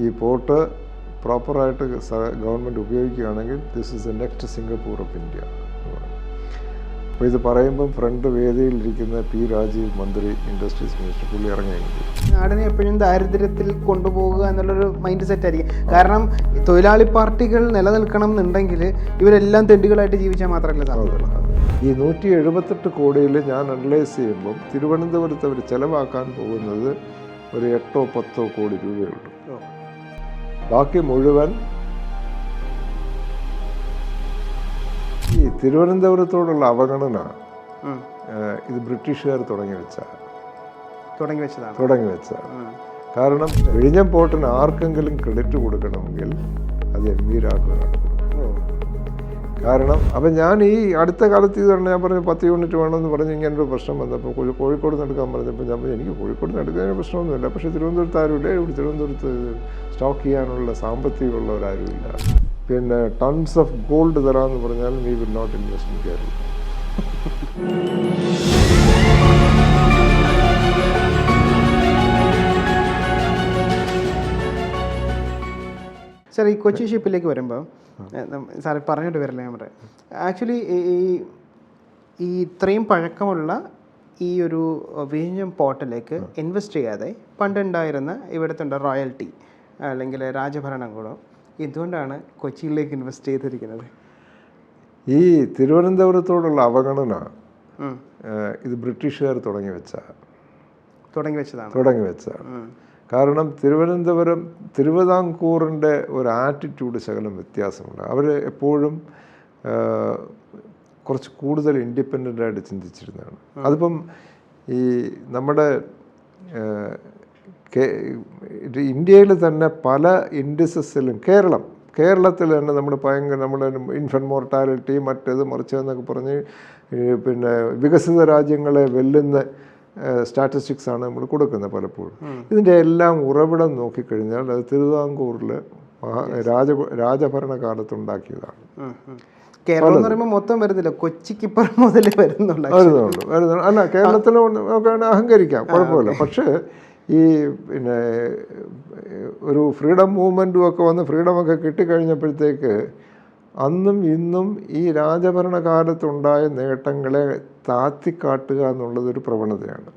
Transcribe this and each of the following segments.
ഈ പോർട്ട് പ്രോപ്പറായിട്ട് ഗവൺമെൻറ് ഉപയോഗിക്കുകയാണെങ്കിൽ this is the next Singapore of India. അപ്പോൾ ഇത് പറയുമ്പം ഫ്രണ്ട് വേദിയിലിരിക്കുന്ന പി രാജീവ് മന്ത്രി ഇൻഡസ്ട്രീസ് മിനിസ്റ്റർ പുള്ളി ഇറങ്ങിയെങ്കിൽ നാടിനെ എപ്പോഴും ദാരിദ്ര്യത്തിൽ കൊണ്ടുപോകുക എന്നുള്ളൊരു മൈൻഡ് സെറ്റ് ആയിരിക്കും. കാരണം തൊഴിലാളി പാർട്ടികൾ നിലനിൽക്കണം എന്നുണ്ടെങ്കിൽ ഇവരെല്ലാം തെണ്ടുകളായിട്ട് ജീവിച്ചാൽ മാത്രമല്ല സാധ്യതയുള്ളൂ. ഈ 178 കോടിയിൽ ഞാൻ അനലൈസ് ചെയ്യുമ്പം തിരുവനന്തപുരത്ത് അവർ ചിലവാക്കാൻ പോകുന്നത് ഒരു 8-10 കോടി രൂപയുള്ളൂ. ബാക്കി മുഴുവൻ ഈ തിരുവനന്തപുരത്തോടുള്ള അവഗണന ഇത് ബ്രിട്ടീഷുകാർ തുടങ്ങി വെച്ചതാണ്. കാരണം വിഴിഞ്ഞം പോർട്ടിന് ആർക്കെങ്കിലും ക്രെഡിറ്റ് കൊടുക്കണമെങ്കിൽ അത് MV രാഘവനാണ്. കാരണം അപ്പം ഞാൻ ഈ അടുത്ത കാലത്ത് ഇത് ഞാൻ പറഞ്ഞു 10 യൂണിറ്റ് വേണമെന്ന് പറഞ്ഞ് ഇങ്ങനൊരു പ്രശ്നം വന്നപ്പോൾ കോഴിക്കോട് നിന്ന് എടുക്കാൻ പറഞ്ഞപ്പോൾ ഞാൻ പറഞ്ഞു എനിക്ക് കോഴിക്കോട് നിന്ന് എടുക്കുന്നതിന് പ്രശ്നമൊന്നുമില്ല, പക്ഷേ തിരുവനന്തപുരത്ത് ആരുമില്ല, ഇവിടെ തിരുവനന്തപുരത്ത് സ്റ്റോക്ക് ചെയ്യാനുള്ള സാമ്പത്തികമുള്ളവരാരുമില്ല. പിന്നെ ടൺസ് ഓഫ് ഗോൾഡ് തരാമെന്ന് പറഞ്ഞാൽ we will not invest in Kerala. Sir, ഈ കൊച്ചി ഷിപ്പിലേക്ക് വരുമ്പോൾ സാർ പറഞ്ഞിട്ട് വരില്ല ഞാൻ പറയാം. ആക്ച്വലി ഈ ഇത്രയും പഴക്കമുള്ള ഈ ഒരു വിഴിഞ്ഞം പോർട്ടിലേക്ക് ഇൻവെസ്റ്റ് ചെയ്യാതെ പണ്ടുണ്ടായിരുന്ന ഇവിടുത്തെ റോയൽറ്റി അല്ലെങ്കിൽ രാജഭരണകൂടം എന്തുകൊണ്ടാണ് കൊച്ചിയിലേക്ക് ഇൻവെസ്റ്റ് ചെയ്തിരിക്കുന്നത്? ഈ തിരുവനന്തപുരത്തോടുള്ള അവഗണന ഇത് ബ്രിട്ടീഷുകാർ തുടങ്ങി വെച്ചതാണ്. കാരണം തിരുവിതാംകൂറിൻ്റെ ഒരു ആറ്റിറ്റ്യൂഡ് ശകലം വ്യത്യാസമുണ്ട്. അവർ എപ്പോഴും കുറച്ച് കൂടുതൽ ഇൻഡിപെൻഡൻ്റായിട്ട് ചിന്തിച്ചിരുന്നതാണ്. അതിപ്പം ഈ നമ്മുടെ ഇന്ത്യയിൽ തന്നെ പല ഇൻഡിസസിലും കേരളത്തിൽ തന്നെ നമ്മുടെ ഇൻഫൻറ്റ് മോർട്ടാലിറ്റി മറ്റേത് മറിച്ചതെന്നൊക്കെ പറഞ്ഞ് പിന്നെ വികസിത രാജ്യങ്ങളെ വെല്ലുന്ന സ്റ്റാറ്റിസ്റ്റിക്സാണ് നമ്മൾ കൊടുക്കുന്നത് പലപ്പോഴും. ഇതിൻ്റെ എല്ലാം ഉറവിടം നോക്കിക്കഴിഞ്ഞാൽ അത് തിരുവിതാംകൂറിൽ രാജഭരണകാലത്തുണ്ടാക്കിയതാണ്. കേരളം എന്ന് പറയുമ്പോൾ മൊത്തം വരുന്നില്ല, കൊച്ചിക്കിപ്പുറം മുതൽ വരുന്നുള്ളൂ. അല്ല, കേരളത്തിലും നമുക്ക് അഹങ്കരിക്കാം, കുഴപ്പമില്ല. പക്ഷേ ഈ പിന്നെ ഒരു ഫ്രീഡം മൂവ്മെൻറ്റും ഒക്കെ വന്ന് ഫ്രീഡമൊക്കെ കിട്ടിക്കഴിഞ്ഞപ്പോഴത്തേക്ക് അന്നും ഇന്നും ഈ രാജഭരണകാലത്തുണ്ടായ നേട്ടങ്ങളെ താത്തിക്കാട്ടുക എന്നുള്ളതൊരു പ്രവണതയാണ്.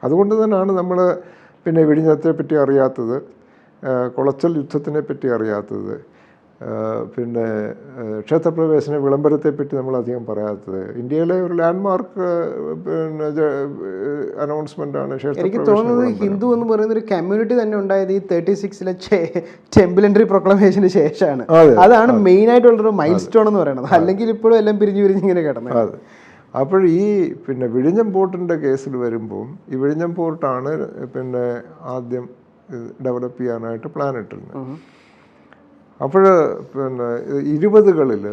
അതുകൊണ്ട് തന്നെയാണ് നമ്മൾ പിന്നെ വിഴിഞ്ഞത്തെ പറ്റി അറിയാത്തത്, കുളച്ചൽ യുദ്ധത്തിനെ പറ്റി അറിയാത്തത്, പിന്നെ ക്ഷേത്രപ്രവേശന വിളംബരത്തെപ്പറ്റി നമ്മളധികം പറയാത്തത്. ഇന്ത്യയിലെ ഒരു ലാൻഡ്മാർക്ക് പിന്നെ അനൗൺസ്മെൻ്റാണ് ക്ഷേത്രപ്രവേശനം. എനിക്ക് തോന്നുന്നത് ഹിന്ദു എന്ന് പറയുന്ന ഒരു കമ്മ്യൂണിറ്റി തന്നെ ഉണ്ടായത് ഈ 36-ലെ ടെമ്പിൾ എൻട്രി പ്രൊക്ലമേഷന് ശേഷമാണ്. അതാണ് മെയിൻ ആയിട്ടുള്ളൊരു മൈൽ സ്റ്റോൺ എന്ന് പറയുന്നത്. അല്ലെങ്കിൽ ഇപ്പോഴും എല്ലാം പിരിഞ്ഞ് ഇങ്ങനെ കിടന്നത്. അതെ. അപ്പോൾ ഈ പിന്നെ വിഴിഞ്ഞം പോർട്ടിൻ്റെ കേസിൽ വരുമ്പോൾ ഈ വിഴിഞ്ഞം പോർട്ടാണ് പിന്നെ ആദ്യം ഡെവലപ്പ് ചെയ്യാനായിട്ട് പ്ലാൻ ഇട്ടിരുന്നത്. അപ്പോൾ പിന്നെ 20കളിൽ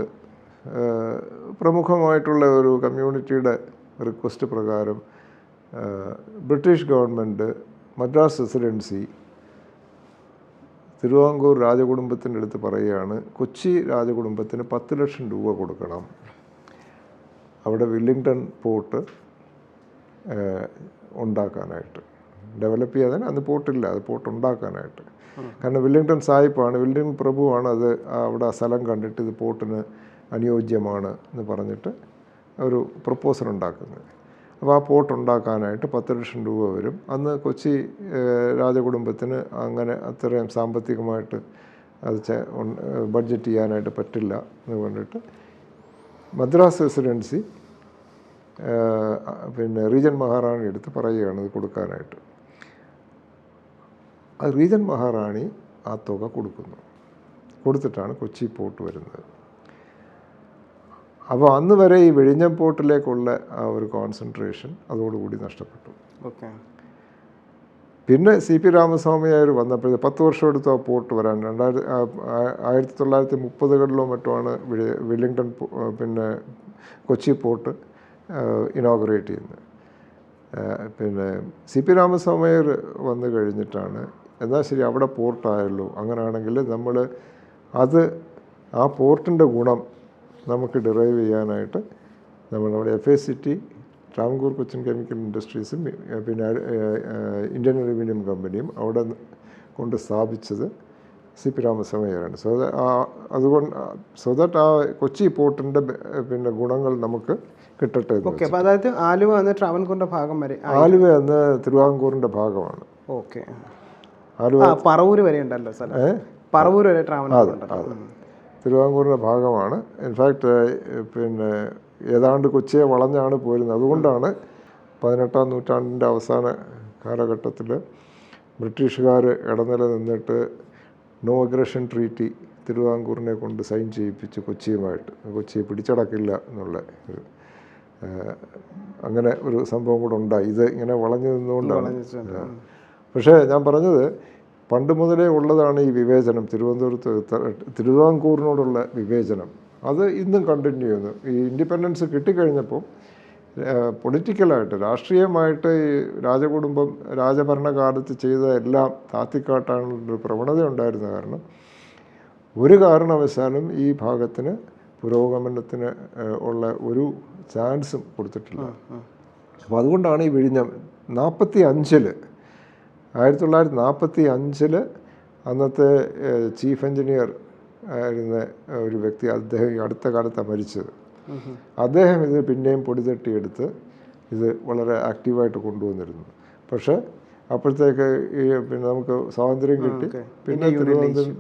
പ്രമുഖമായിട്ടുള്ള ഒരു കമ്മ്യൂണിറ്റിയുടെ റിക്വസ്റ്റ് പ്രകാരം British government Madras residency Thiruvithamkoor രാജകുടുംബത്തിൻ്റെ അടുത്ത് പറയുകയാണ്, കൊച്ചി രാജകുടുംബത്തിന് 10 ലക്ഷം രൂപ കൊടുക്കണം അവിടെ വില്ലിംഗ്ടൺ പോർട്ട് ഉണ്ടാക്കാനായിട്ട്. ഡെവലപ്പ് ചെയ്യാൻ അന്ന് പോർട്ടില്ല, അത് പോർട്ട് ഉണ്ടാക്കാനായിട്ട്. കാരണം വില്ലിംഗ്ടൺ സാഹിബാണ്, വില്ലിംഗ്ടൺ പ്രഭുവാണ് അത് അവിടെ സ്ഥലം കണ്ടിട്ട് ഇത് പോർട്ടിന് അനുയോജ്യമാണ് എന്ന് പറഞ്ഞിട്ട് ഒരു പ്രപ്പോസൽ ഉണ്ടാക്കുന്നത്. അപ്പോൾ ആ പോർട്ട് ഉണ്ടാക്കാനായിട്ട് 10 ലക്ഷം രൂപ വരും. അന്ന് കൊച്ചി രാജകുടുംബത്തിന് അങ്ങനെ അത്രയും സാമ്പത്തികമായിട്ട് അത് ബഡ്ജറ്റ് ചെയ്യാനായിട്ട് പറ്റില്ല എന്ന് പറഞ്ഞിട്ട് മദ്രാസ് റെസിഡൻസി പിന്നെ റീജൻ മഹാറാണി എടുത്ത് പറയുകയാണ് ഇത് കൊടുക്കാനായിട്ട്. അത് റീജൻ മഹാറാണി ആ തുക കൊടുത്തിട്ടാണ് കൊച്ചി പോർട്ട് വരുന്നത്. അപ്പോൾ അന്ന് വരെ ഈ വിഴിഞ്ഞം പോർട്ടിലേക്കുള്ള ആ ഒരു കോൺസെൻട്രേഷൻ അതോടുകൂടി നഷ്ടപ്പെട്ടു. പിന്നെ CP രാമസ്വാമിയാർ വന്നപ്പോൾ 10 വർഷം എടുത്തു ആ പോർട്ട് വരാൻ. 1930കളിലോ മറ്റോ ആണ് വില്ലിംഗ്ടൺ പിന്നെ കൊച്ചി പോർട്ട് ഇനോഗ്രേറ്റ് ചെയ്യുന്നത്. പിന്നെ CP രാമസ്വാമിയാർ വന്നു കഴിഞ്ഞിട്ടാണ് എന്നാൽ ശരി അവിടെ പോർട്ടായല്ലോ, അങ്ങനെയാണെങ്കിൽ നമ്മൾ ആ പോർട്ടിൻ്റെ ഗുണം നമുക്ക് ഡിറൈവ് ചെയ്യാനായിട്ട് നമ്മളവിടെ FACT ട്രാവൻകൂർ കൊച്ചിൻ കെമിക്കൽ ഇൻഡസ്ട്രീസും പിന്നെ ഇന്ത്യൻ അലുമിനിയം കമ്പനിയും അവിടെ കൊണ്ട് സ്ഥാപിച്ചത് CP രാമസ്വാമിയാണ്. സോ ദാറ്റ് ആ കൊച്ചി പോർട്ടിൻ്റെ പിന്നെ ഗുണങ്ങൾ നമുക്ക് കിട്ടട്ടെ. ഓക്കെ, അപ്പോൾ അതായത് ആലുവ എന്ന ട്രാവൻകൂറിൻ്റെ ഭാഗം വരെ, ആലുവ എന്ന തിരുവിതാംകൂറിൻ്റെ ഭാഗമാണ്. ഓക്കെ, ആലുവ പറവൂർ വരെ ഉണ്ടല്ലോ സ്ഥലം, പറവൂർ വരെ ട്രാവൻകൂർ ഉണ്ടല്ലോ. തിരുവിതാംകൂറിൻ്റെ ഭാഗമാണ്. ഇൻഫാക്റ്റ് പിന്നെ ഏതാണ്ട് കൊച്ചിയെ വളഞ്ഞാണ് പോരുന്നത്. അതുകൊണ്ടാണ് 18-ാം നൂറ്റാണ്ടിൻ്റെ അവസാന കാലഘട്ടത്തിൽ ബ്രിട്ടീഷുകാർ ഇടനില നിന്നിട്ട് നോ അഗ്രഷൻ ട്രീറ്റി തിരുവിതാംകൂറിനെ കൊണ്ട് സൈൻ ചെയ്യിപ്പിച്ചു കൊച്ചിയുമായിട്ട്. കൊച്ചിയെ പിടിച്ചടക്കില്ല എന്നുള്ള ഒരു അങ്ങനെ ഒരു സംഭവം കൂടെ ഉണ്ടായി. ഇത് ഇങ്ങനെ വളഞ്ഞു നിന്നുകൊണ്ടാണ്. പക്ഷേ ഞാൻ പറഞ്ഞത് പണ്ട് മുതലേ ഉള്ളതാണ് ഈ വിവേചനം, തിരുവിതാംകൂറിനോടുള്ള വിവേചനം. അത് ഇന്നും കണ്ടിന്യൂ ചെയ്യുന്നു. ഈ ഇൻഡിപെൻഡൻസ് കിട്ടിക്കഴിഞ്ഞപ്പോൾ പൊളിറ്റിക്കലായിട്ട്, രാഷ്ട്രീയമായിട്ട് ഈ രാജകുടുംബം രാജഭരണകാലത്ത് ചെയ്ത എല്ലാം താത്തിക്കാട്ടാനുള്ളൊരു പ്രവണത ഉണ്ടായിരുന്ന കാരണം ഒരു കാരണവശാലും ഈ ഭാഗത്തിന് പുരോഗമനത്തിന് ഉള്ള ഒരു ചാൻസും കൊടുത്തിട്ടില്ല. അപ്പോൾ അതുകൊണ്ടാണ് ഈ വിഴിഞ്ഞം 1945 അന്നത്തെ ചീഫ് എഞ്ചിനീയർ ആയിരുന്ന ഒരു വ്യക്തി, അദ്ദേഹം ഈ അടുത്ത കാലത്താണ് മരിച്ചത്. അദ്ദേഹം ഇത് പിന്നെയും പൊടിതട്ടിയെടുത്ത് ഇത് വളരെ ആക്റ്റീവായിട്ട് കൊണ്ടുവന്നിരുന്നു. പക്ഷേ അപ്പോഴത്തേക്ക് ഈ പിന്നെ നമുക്ക് സ്വാതന്ത്ര്യം കിട്ടി. പിന്നെ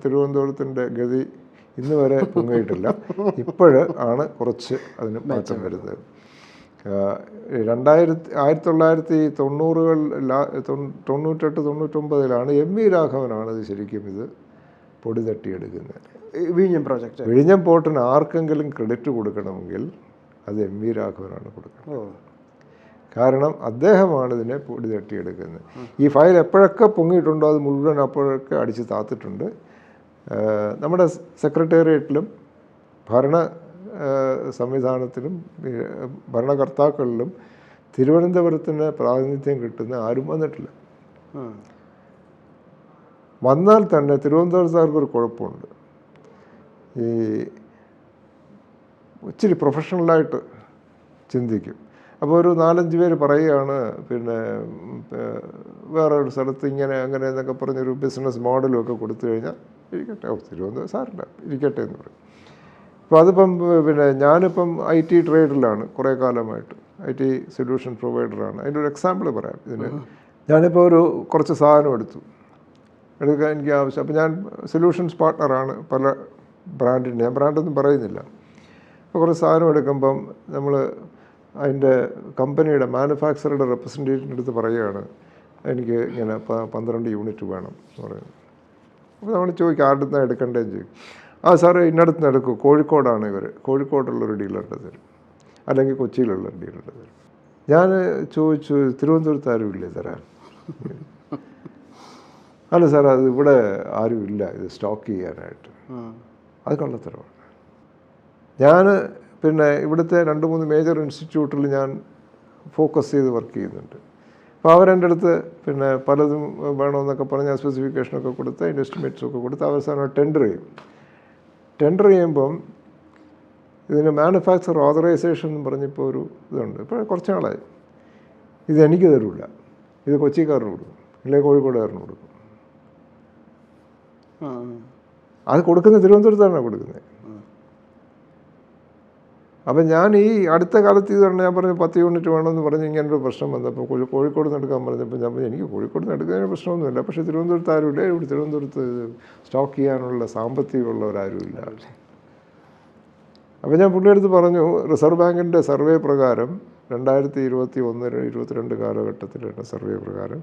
തിരുവനന്തപുരത്തിൻ്റെ ഗതി ഇന്ന് വരെ പൊങ്ങിയിട്ടില്ല. ഇപ്പോഴാണ് കുറച്ച് അതിന് മാറ്റം വരുന്നത്. 1998-99 MV രാഘവനാണ് ഇത് ശരിക്കും ഇത് പൊടി തട്ടിയെടുക്കുന്നത്. വിഴിഞ്ഞം പോർട്ടിന് ആർക്കെങ്കിലും ക്രെഡിറ്റ് കൊടുക്കണമെങ്കിൽ അത് MV രാഘവനാണ് കൊടുക്കുന്നത്. കാരണം അദ്ദേഹമാണ് ഇതിനെ പൊടി തട്ടിയെടുക്കുന്നത്. ഈ ഫയൽ എപ്പോഴൊക്കെ പൊങ്ങിയിട്ടുണ്ടോ അത് മുഴുവൻ അപ്പോഴൊക്കെ അടിച്ച് താത്തിട്ടുണ്ട്. നമ്മുടെ സെക്രട്ടേറിയറ്റിലും ഭരണ സംവിധാനത്തിലും ഭരണകർത്താക്കളിലും തിരുവനന്തപുരത്തിന് പ്രാതിനിധ്യം കിട്ടുന്ന ആരും വന്നിട്ടില്ല. വന്നാൽ തന്നെ തിരുവനന്തപുരത്തുകാർക്കൊരു കുഴപ്പമുണ്ട്. ഈ ഇച്ചിരി പ്രൊഫഷണലായിട്ട് ചിന്തിക്കും. അപ്പോൾ ഒരു 4-5 പേര് പറയുകയാണ് പിന്നെ വേറൊരു സ്ഥലത്ത് ഇങ്ങനെ അങ്ങനെ എന്നൊക്കെ പറഞ്ഞൊരു ബിസിനസ് മോഡലും ഒക്കെ കൊടുത്തു കഴിഞ്ഞാൽ ഇരിക്കട്ടെ, തിരുവനന്തപുരം സാറില്ല ഇരിക്കട്ടെ എന്ന് പറയും. അപ്പോൾ അതിപ്പം പിന്നെ ഞാനിപ്പം IT ട്രേഡിലാണ് കുറേ കാലമായിട്ട്, IT സൊല്യൂഷൻ പ്രൊവൈഡറാണ്. അതിൻ്റെ ഒരു എക്സാമ്പിൾ പറയാം ഇതിന്. ഞാനിപ്പോൾ കുറച്ച് സാധനം എടുക്കാൻ എനിക്ക് ആവശ്യം. അപ്പോൾ ഞാൻ സൊല്യൂഷൻസ് പാർട്ട്ണറാണ് പല ബ്രാൻഡിൻ്റെ, ഞാൻ ബ്രാൻഡൊന്നും പറയുന്നില്ല. അപ്പോൾ കുറച്ച് സാധനം എടുക്കുമ്പം നമ്മൾ അതിൻ്റെ കമ്പനിയുടെ മാനുഫാക്ചറുടെ റെപ്രസെൻറ്റേറ്റീവിൻ്റെ അടുത്ത് പറയുകയാണ് എനിക്ക് ഇങ്ങനെ 12 യൂണിറ്റ് വേണം എന്ന് പറയുന്നത്. അപ്പോൾ നമ്മൾ ചോദിക്കും ആരുടെ നിന്നാണ് എടുക്കേണ്ടതെന്ന് ചോദിക്കും. സാറ് ഇന്നടത്ത് നിന്ന് എടുക്കും, കോഴിക്കോടാണ് ഇവർ, കോഴിക്കോടുള്ളൊരു ഡീലറുടെ തരും, അല്ലെങ്കിൽ കൊച്ചിയിലുള്ള ഡീലറുടെ തരും. ഞാൻ ചോദിച്ചു തിരുവനന്തപുരത്ത് ആരും ഇല്ലേ തരാൻ? അല്ല സാർ അത് ഇവിടെ ആരും ഇല്ല ഇത് സ്റ്റോക്ക് ചെയ്യാനായിട്ട്. അത് കള്ളത്തരമാണ്. ഞാൻ പിന്നെ ഇവിടുത്തെ 2-3 മേജർ ഇൻസ്റ്റിറ്റ്യൂട്ടിൽ ഞാൻ ഫോക്കസ് ചെയ്ത് വർക്ക് ചെയ്യുന്നുണ്ട്. അപ്പോൾ അവരെൻ്റെ അടുത്ത് പിന്നെ പലതും വേണമെന്നൊക്കെ പറഞ്ഞ് സ്പെസിഫിക്കേഷനൊക്കെ കൊടുത്ത് അതിൻ്റെ എസ്റ്റിമേറ്റ്സൊക്കെ കൊടുത്ത് അവസാനം ടെൻഡർ ചെയ്യും. ടെൻഡർ ചെയ്യുമ്പം ഇതിന് മാനുഫാക്ചർ ഓതറൈസേഷൻ എന്ന് പറഞ്ഞപ്പോൾ ഒരു ഇതുണ്ട്. ഇപ്പോൾ കുറച്ച് നാളായി ഇത് എനിക്ക് തരില്ല, ഇത് കൊച്ചിക്കാരന് കൊടുക്കും, അല്ലെങ്കിൽ കോഴിക്കോടുകാരന് കൊടുക്കും. അത് കൊടുക്കുന്നത് തിരുവനന്തപുരത്താണ് കൊടുക്കുന്നത്. അപ്പം ഞാൻ ഈ അടുത്ത കാലത്ത് ഇത് ഞാൻ പറഞ്ഞു 10 യൂണിറ്റ് വേണമെന്ന് പറഞ്ഞ് ഇങ്ങനൊരു പ്രശ്നം വന്നപ്പോൾ കോഴിക്കോട് നിന്ന് എടുക്കാൻ പറഞ്ഞപ്പോൾ ഞാൻ പറഞ്ഞു എനിക്ക് കോഴിക്കോട് നിന്ന് എടുക്കുന്നതിന് പ്രശ്നമൊന്നുമില്ല, പക്ഷേ തിരുവനന്തപുരത്ത് ആരുമില്ല, ഇവിടെ തിരുവനന്തപുരത്ത് സ്റ്റോക്ക് ചെയ്യാനുള്ള സാമ്പത്തികമുള്ളവരാരുമില്ല. അപ്പോൾ ഞാൻ പുള്ളിയെടുത്ത് പറഞ്ഞു റിസർവ് ബാങ്കിൻ്റെ സർവേ പ്രകാരം 2021-22 കാലഘട്ടത്തിലുള്ള സർവേ പ്രകാരം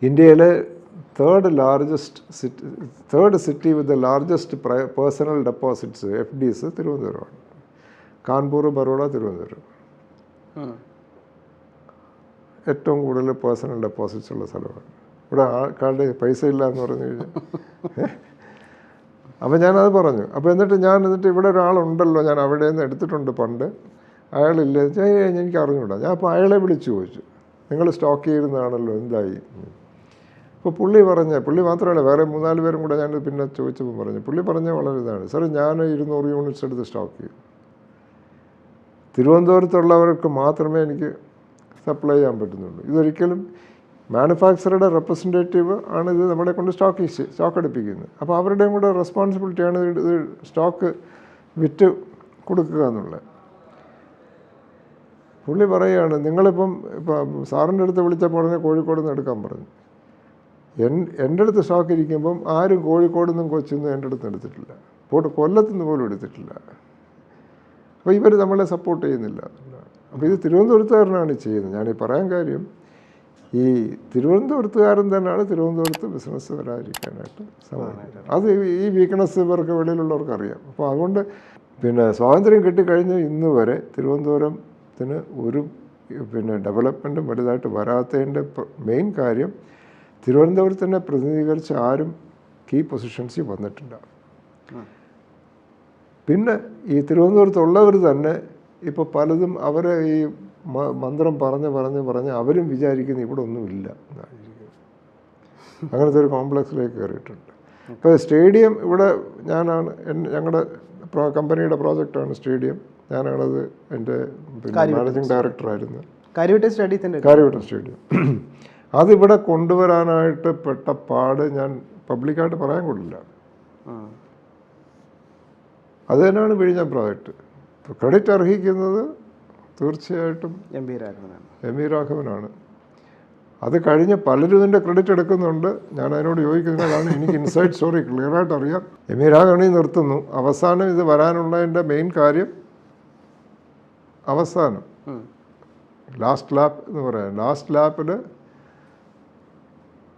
ഇന്ത്യയിലെ third city with the largest personal deposits FDs തിരുവനന്തപുരമാണ്. കാൺപൂർ, ബറോഡ, തിരുവനന്തപുരം ഏറ്റവും കൂടുതൽ പേഴ്സണൽ ഡെപ്പോസിറ്റ്സ് ഉള്ള സ്ഥലമാണ്. ഇവിടെ ആൾക്കാരുടെ പൈസ ഇല്ല എന്ന് പറഞ്ഞു കഴിഞ്ഞാൽ അപ്പോൾ ഞാനത് പറഞ്ഞു. അപ്പോൾ എന്നിട്ട് ഇവിടെ ഒരാളുണ്ടല്ലോ, ഞാൻ അവിടെ നിന്ന് എടുത്തിട്ടുണ്ട് പണ്ട്, അയാളില്ല. എനിക്ക് അറിഞ്ഞൂടാ. ഞാൻ അപ്പോൾ അയാളെ വിളിച്ചു ചോദിച്ചു നിങ്ങൾ സ്റ്റോക്ക് ചെയ്യുന്നതാണല്ലോ എന്തായി? അപ്പോൾ പുള്ളി മാത്രമല്ല വേറെ 3-4 പേരും കൂടെ ഞാൻ പിന്നെ ചോദിച്ചപ്പോൾ പുള്ളി പറഞ്ഞ വളരെ ഇതാണ്, സാർ ഞാൻ 200 യൂണിറ്റ്സ് എടുത്ത് സ്റ്റോക്ക് ചെയ്യും, തിരുവനന്തപുരത്തുള്ളവർക്ക് മാത്രമേ എനിക്ക് സപ്ലൈ ചെയ്യാൻ പറ്റുന്നുള്ളൂ. ഇതൊരിക്കലും മാനുഫാക്ചറുടെ റെപ്രസെൻറ്റേറ്റീവ് ആണ് ഇത് നമ്മളെ കൊണ്ട് സ്റ്റോക്ക് എടുപ്പിക്കുന്നത്. അപ്പോൾ അവരുടെയും കൂടെ റെസ്പോൺസിബിലിറ്റിയാണ് ഇത് സ്റ്റോക്ക് വിറ്റ് കൊടുക്കുക എന്നുള്ളത്. പുള്ളി പറയുകയാണ്, ഇപ്പം സാറിൻ്റെ അടുത്ത് വിളിച്ചപ്പോൾ പറഞ്ഞ കോഴിക്കോട് നിന്ന് എടുക്കാൻ പറഞ്ഞു. എൻ്റെ അടുത്ത് സ്റ്റോക്ക് ഇരിക്കുമ്പം ആരും കോഴിക്കോട് നിന്നും കൊച്ചിയിൽ നിന്നും എൻ്റെ അടുത്ത് എടുത്തിട്ടില്ല, കൊല്ലത്തു നിന്ന് പോലും എടുത്തിട്ടില്ല. അപ്പോൾ ഇവർ നമ്മളെ സപ്പോർട്ട് ചെയ്യുന്നില്ല. അപ്പോൾ ഇത് തിരുവനന്തപുരത്തുകാരനാണ് ചെയ്യുന്നത്. ഞാനീ പറയാൻ കാര്യം, ഈ തിരുവനന്തപുരത്തുകാരൻ തന്നെയാണ് തിരുവനന്തപുരത്ത് ബിസിനസ് വരാതിരിക്കാനായിട്ട് സമ്മതിക്കുന്നത്. അത് ഈ വീക്ക്നെസ് ഇവർക്ക് വെളിയിലുള്ളവർക്ക് അറിയാം. അപ്പോൾ അതുകൊണ്ട് സ്വാതന്ത്ര്യം കിട്ടിക്കഴിഞ്ഞ് ഇന്ന് വരെ തിരുവനന്തപുരത്തിന് ഒരു ഡെവലപ്മെൻറ്റും വലുതായിട്ട് വരാത്തതിൻ്റെ മെയിൻ കാര്യം തിരുവനന്തപുരത്തിനെ പ്രതിനിധീകരിച്ച് ആരും കീ പൊസിഷൻസിൽ വന്നിട്ടില്ല. പിന്നെ ഈ തിരുവനന്തപുരത്തുള്ളവർ തന്നെ ഇപ്പോൾ പലതും അവരെ ഈ മന്ത്രം പറഞ്ഞ് അവരും വിചാരിക്കുന്നു ഇവിടെ ഒന്നുമില്ല എന്നായിരിക്കും. അങ്ങനത്തെ ഒരു കോംപ്ലക്സിലേക്ക് കയറിയിട്ടുണ്ട്. ഇപ്പോൾ സ്റ്റേഡിയം ഇവിടെ ഞങ്ങളുടെ കമ്പനിയുടെ പ്രോജക്റ്റാണ് സ്റ്റേഡിയം. ഞാനാണത് എൻ്റെ മാനേജിങ് ഡയറക്ടറായിരുന്നു. കാര്യവട്ടം സ്റ്റേഡിയം. അതിവിടെ കൊണ്ടുവരാനായിട്ട് പെട്ട പാട് ഞാൻ പബ്ലിക്കായിട്ട് പറയാൻ കൊള്ളില്ല. അത് തന്നെയാണ് വിഴിഞ്ഞം പ്രോജക്റ്റ്. ക്രെഡിറ്റ് അർഹിക്കുന്നത് തീർച്ചയായിട്ടും എം വി രാഘവനാണ്. അത് കഴിഞ്ഞ് പലരും ഇതിൻ്റെ ക്രെഡിറ്റ് എടുക്കുന്നുണ്ട്. ഞാൻ അതിനോട് യോജിക്കുന്നതാണ്. എനിക്ക് ഇൻസൈഡ് സ്റ്റോറി ക്ലിയറായിട്ട് അറിയാം. എം വി രാഘവനെ നിർത്തുന്നു. അവസാനം ഇത് വരാനുള്ളതിൻ്റെ മെയിൻ കാര്യം അവസാനം ലാസ്റ്റ് ലാപ്പ് എന്ന് പറയാം. ലാസ്റ്റ് ലാപ്പിൽ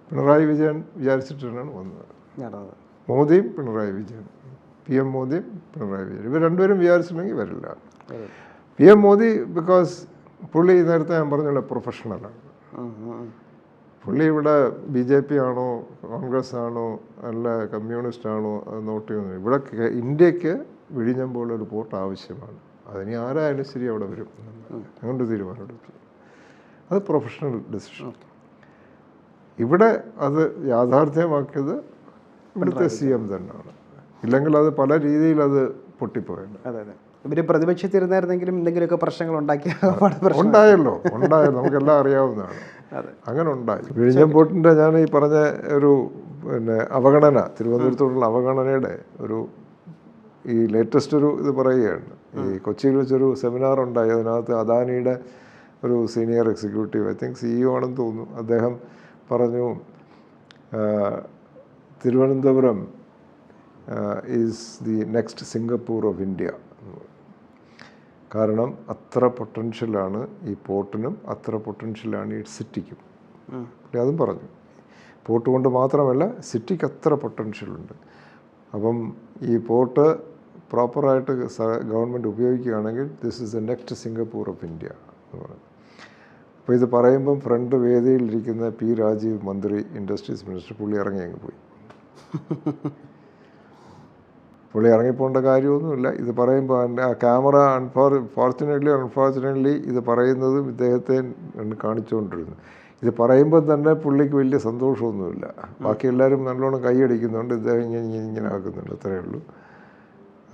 പിണറായി വിജയൻ വിചാരിച്ചിട്ടാണ് വന്നത്. മോദിയും പിണറായി വിജയൻ, PM മോദിയും പിണറായി വിജയൻ, ഇവർ രണ്ടുപേരും വിചാരിച്ചിട്ടുണ്ടെങ്കിൽ വരില്ല. PM മോദി ബിക്കോസ് പുള്ളി നേരത്തെ ഞാൻ പറഞ്ഞല്ലോ പ്രൊഫഷണലാണ്. പുള്ളി ഇവിടെ BJP ആണോ കോൺഗ്രസ് ആണോ അല്ല കമ്മ്യൂണിസ്റ്റ് ആണോ അത് നോട്ട് ചെയ്യുന്നത്. ഇവിടെ ഇന്ത്യക്ക് വിഴിഞ്ഞം പോലൊരു പോർട്ട് ആവശ്യമാണ്. അതിന് ആരായാലും ശരി അവിടെ വരും. അങ്ങനൊരു തീരുമാനം എടുത്തു. അത് പ്രൊഫഷണൽ ഡിസിഷൻ. ഇവിടെ അത് യാഥാർത്ഥ്യമാക്കിയത് ഇവിടുത്തെ CM തന്നെയാണ്. ഇല്ലെങ്കിൽ അത് പല രീതിയിൽ അത് പൊട്ടിപ്പോയുണ്ട്. അതെ അതെ, ഇവർ പ്രതിപക്ഷത്തിരുന്നായിരുന്നെങ്കിലും എന്തെങ്കിലുമൊക്കെ പ്രശ്നങ്ങൾ ഉണ്ടായല്ലോ നമുക്കെല്ലാം അറിയാവുന്നതാണ്. അങ്ങനെ ഉണ്ടായി. വിഴിഞ്ഞം പോർട്ടിൻ്റെ ഞാൻ ഈ പറഞ്ഞ ഒരു അവഗണന, തിരുവനന്തപുരത്തോടുള്ള അവഗണനയുടെ ഒരു ഈ ലേറ്റസ്റ്റ് ഒരു ഇത് പറയുകയാണ്. ഈ കൊച്ചിയിൽ വെച്ചൊരു സെമിനാർ ഉണ്ടായി. അതിനകത്ത് അദാനിയുടെ ഒരു senior executive, I think CEO ആണെന്ന് തോന്നുന്നു, അദ്ദേഹം പറഞ്ഞു Thiruvananthapuram is the next Singapore of India. കാരണം അത്ര പൊട്ടൻഷ്യലാണ് ഈ പോർട്ടിനും, അത്ര പൊട്ടൻഷ്യലാണ് ഈ സിറ്റിക്കും. അതും പറഞ്ഞു. പോർട്ട് കൊണ്ട് മാത്രമല്ല സിറ്റിക്ക് അത്ര പൊട്ടൻഷ്യലുണ്ട്. അപ്പം ഈ പോർട്ട് പ്രോപ്പറായിട്ട് ഗവൺമെൻറ് ഉപയോഗിക്കുകയാണെങ്കിൽ this is the next Singapore of India എന്ന് പറഞ്ഞു. അപ്പോൾ ഇത് പറയുമ്പം ഫ്രണ്ട് വേദിയിലിരിക്കുന്ന P. രാജീവ്, മന്ത്രി, ഇൻഡസ്ട്രീസ് മിനിസ്റ്റർ, പുള്ളി ഇറങ്ങി അങ്ങ് പോയി. പുള്ളി ഇറങ്ങിപ്പോണ്ട കാര്യമൊന്നുമില്ല. ഇത് പറയുമ്പോൾ ആ ക്യാമറ അൺഫോർച്ചുനേറ്റ്ലി ഇത് പറയുന്നതും ഇദ്ദേഹത്തെ കാണിച്ചുകൊണ്ടിരുന്നു. ഇത് പറയുമ്പോൾ തന്നെ പുള്ളിക്ക് വലിയ സന്തോഷമൊന്നുമില്ല. ബാക്കി എല്ലാവരും നല്ലോണം കൈയടിക്കുന്നുണ്ട്, ഇദ്ദേഹം ഇങ്ങനെ ആക്കുന്നുണ്ട്, അത്രയേ ഉള്ളൂ.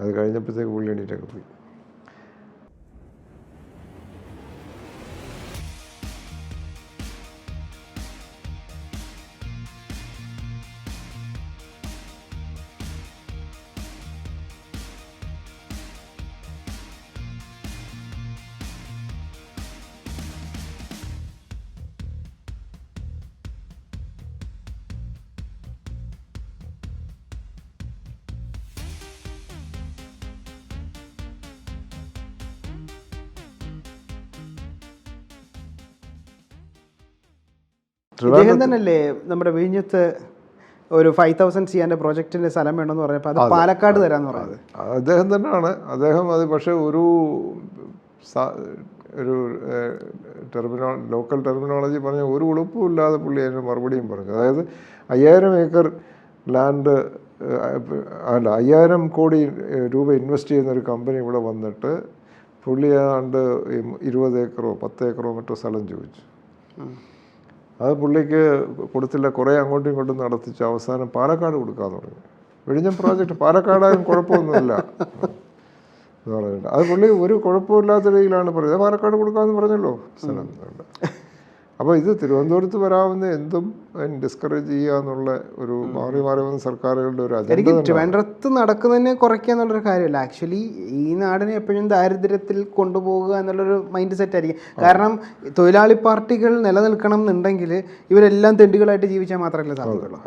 അത് കഴിഞ്ഞപ്പോഴത്തേക്ക് പുള്ളി എണീറ്റൊക്കെ പോയി. ഇദ്ദേഹം തന്നെയല്ലേ നമ്മുടെ വിഴിഞ്ഞത്ത് ഒരു 5000 CR പ്രോജക്റ്റിന്റെ സ്ഥലം വേണമെന്ന് പറഞ്ഞപ്പോൾ അത് പാലക്കാട് തരാമെന്ന് പറയുന്നത് അദ്ദേഹം തന്നെയാണ്. അദ്ദേഹം അത് പക്ഷേ ഒരു ലോക്കൽ ടെർമിനോളജി പറഞ്ഞ ഒരു ഉളുപ്പുമില്ലാതെ പുള്ളി അതിന് മറുപടിയും പറഞ്ഞു. അതായത് 5000 ഏക്കർ ലാൻഡ് അല്ല 5000 കോടി രൂപ ഇൻവെസ്റ്റ് ചെയ്യുന്നൊരു കമ്പനി ഇവിടെ വന്നിട്ട് പുള്ളി ഏതാണ്ട് 20 ഏക്കറോ 10 ഏക്കറോ മറ്റോ സ്ഥലം ചോദിച്ചു. അത് പുള്ളിക്ക് കൊടുത്തില്ല. കുറേ അങ്ങോട്ടും ഇങ്ങോട്ടും നടത്തിച്ച് അവസാനം പാലക്കാട് കൊടുക്കാമെന്ന് പറഞ്ഞു. വിഴിഞ്ഞം പ്രോജക്റ്റ് പാലക്കാടായും കുഴപ്പമൊന്നുമില്ല എന്ന് പറഞ്ഞിട്ട് അത് പുള്ളി ഒരു കുഴപ്പമില്ലാത്ത രീതിയിലാണ് പറയുന്നത്. പാലക്കാട് കൊടുക്കാമെന്ന് പറഞ്ഞല്ലോ സ്ഥലം. അപ്പോൾ ഇത് തിരുവനന്തപുരത്ത് വരാവുന്ന എന്തും ഡിസ്കറേജ് ചെയ്യുക എന്നുള്ള ഒരു മാറി മാറി വന്ന സർക്കാരുകളുടെ ഒരു അജണ്ട എനിക്ക് ട്രിവാൻഡ്രത്ത് നടക്കുന്നതിനെ കുറയ്ക്കുക എന്നുള്ളൊരു കാര്യമല്ല. ആക്ച്വലി ഈ നാടിനെ എപ്പോഴും ദാരിദ്ര്യത്തിൽ കൊണ്ടുപോകുക എന്നുള്ളൊരു മൈൻഡ് സെറ്റ് ആയിരിക്കും. കാരണം തൊഴിലാളി പാർട്ടികൾ നിലനിൽക്കണം എന്നുണ്ടെങ്കിൽ ഇവരെല്ലാം തെണ്ടികളായിട്ട് ജീവിച്ചാൽ മാത്രമല്ലേ സാധിക്കുള്ളൂ.